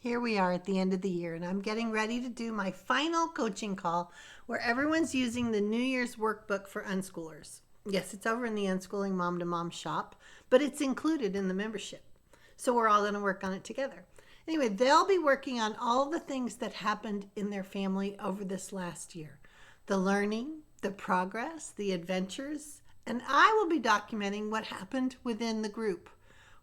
Here we are at the end of the year, and I'm getting ready to do my final coaching call where everyone's using the New Year's workbook for unschoolers. Yes, it's over in the Unschooling Mom2Mom shop, but it's included in the membership. So we're all going to work on it together. Anyway, they'll be working on all the things that happened in their family over this last year. The learning, the progress, the adventures, and I will be documenting what happened within the group.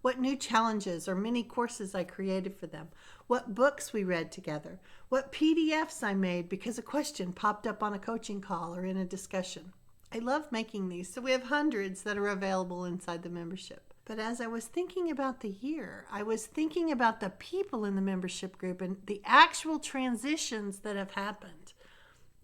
What new challenges or mini courses I created for them, what books we read together, what PDFs I made because a question popped up on a coaching call or in a discussion. I love making these, so we have hundreds that are available inside the membership. But as I was thinking about the year, I was thinking about the people in the membership group and the actual transitions that have happened,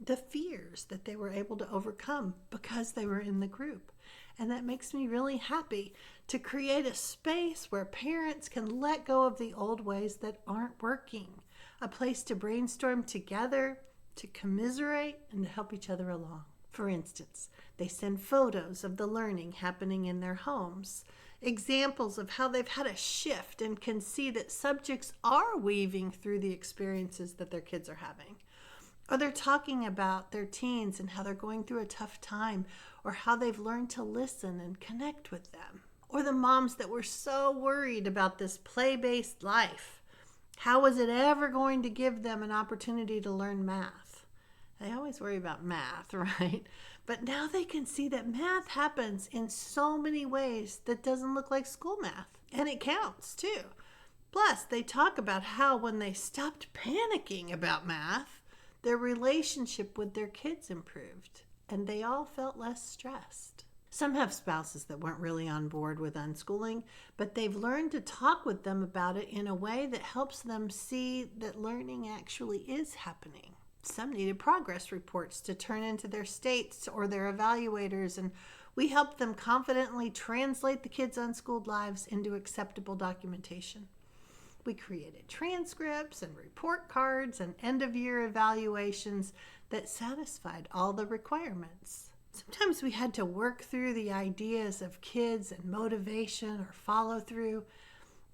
the fears that they were able to overcome because they were in the group. And that makes me really happy to create a space where parents can let go of the old ways that aren't working, a place to brainstorm together, to commiserate, and to help each other along. For instance, they send photos of the learning happening in their homes, examples of how they've had a shift and can see that subjects are weaving through the experiences that their kids are having. Or they're talking about their teens and how they're going through a tough time, or how they've learned to listen and connect with them. Or the moms that were so worried about this play-based life. How was it ever going to give them an opportunity to learn math? They always worry about math, right? But now they can see that math happens in so many ways that doesn't look like school math. And it counts too. Plus, they talk about how when they stopped panicking about math, their relationship with their kids improved, and they all felt less stressed. Some have spouses that weren't really on board with unschooling, but they've learned to talk with them about it in a way that helps them see that learning actually is happening. Some needed progress reports to turn into their states or their evaluators, and we helped them confidently translate the kids' unschooled lives into acceptable documentation. We created transcripts and report cards and end-of-year evaluations that satisfied all the requirements. Sometimes we had to work through the ideas of kids and motivation or follow-through,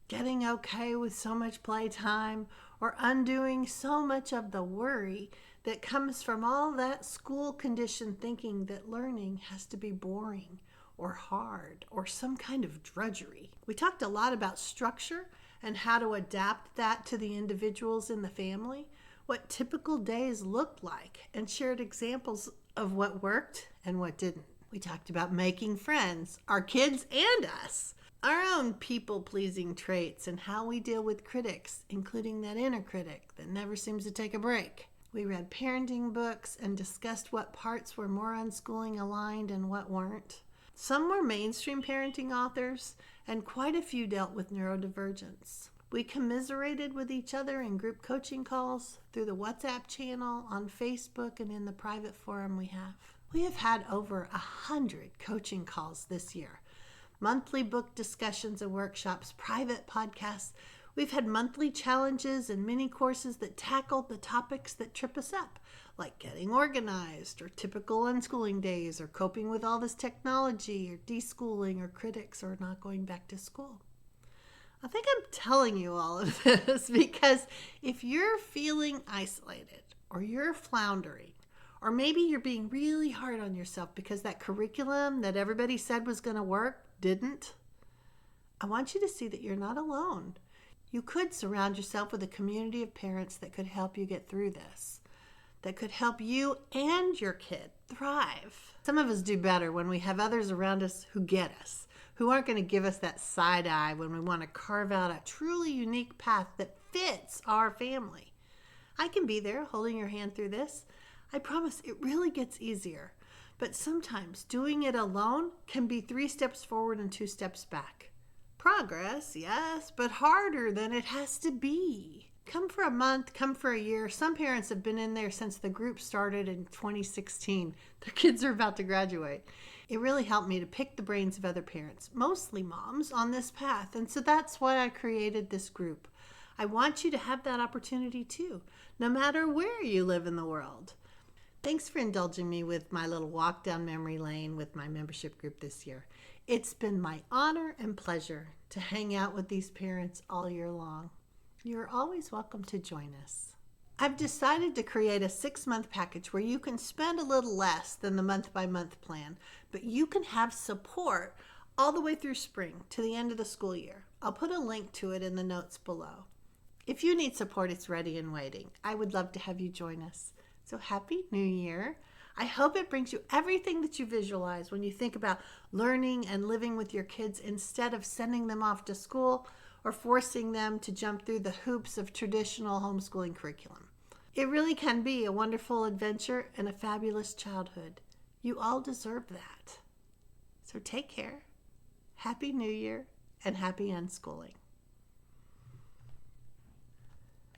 getting okay with so much playtime, or undoing so much of the worry that comes from all that school-conditioned thinking that learning has to be boring or hard or some kind of drudgery. We talked a lot about structure and how to adapt that to the individuals in the family, what typical days looked like, and shared examples of what worked and what didn't. We talked about making friends, our kids and us, our own people-pleasing traits, and how we deal with critics, including that inner critic that never seems to take a break. We read parenting books and discussed what parts were more unschooling aligned and what weren't. Some were mainstream parenting authors, and quite a few dealt with neurodivergence. We commiserated with each other in group coaching calls, through the WhatsApp channel, on Facebook, and in the private forum we have. We have had over 100 coaching calls this year. Monthly book discussions and workshops, private podcasts. We've had monthly challenges and mini courses that tackled the topics that trip us up, like getting organized, or typical unschooling days, or coping with all this technology, or deschooling, or critics, or not going back to school. I think I'm telling you all of this because if you're feeling isolated, or you're floundering, or maybe you're being really hard on yourself because that curriculum that everybody said was going to work didn't, I want you to see that you're not alone. You could surround yourself with a community of parents that could help you get through this, that could help you and your kid thrive. Some of us do better when we have others around us who get us, who aren't going to give us that side eye when we want to carve out a truly unique path that fits our family. I can be there holding your hand through this. I promise it really gets easier. But sometimes doing it alone can be 3 steps forward and 2 steps back. Progress, yes, but harder than it has to be. Come for a month, come for a year. Some parents have been in there since the group started in 2016. Their kids are about to graduate. It really helped me to pick the brains of other parents, mostly moms, on this path. And so that's why I created this group. I want you to have that opportunity too, no matter where you live in the world. Thanks for indulging me with my little walk down memory lane with my membership group this year. It's been my honor and pleasure to hang out with these parents all year long. You're always welcome to join us. I've decided to create a 6-month package where you can spend a little less than the month-by-month plan, but you can have support all the way through spring to the end of the school year. I'll put a link to it in the notes below. If you need support, it's ready and waiting. I would love to have you join us. So Happy New Year. I hope it brings you everything that you visualize when you think about learning and living with your kids instead of sending them off to school or forcing them to jump through the hoops of traditional homeschooling curriculum. It really can be a wonderful adventure and a fabulous childhood. You all deserve that. So take care. Happy New Year and happy unschooling.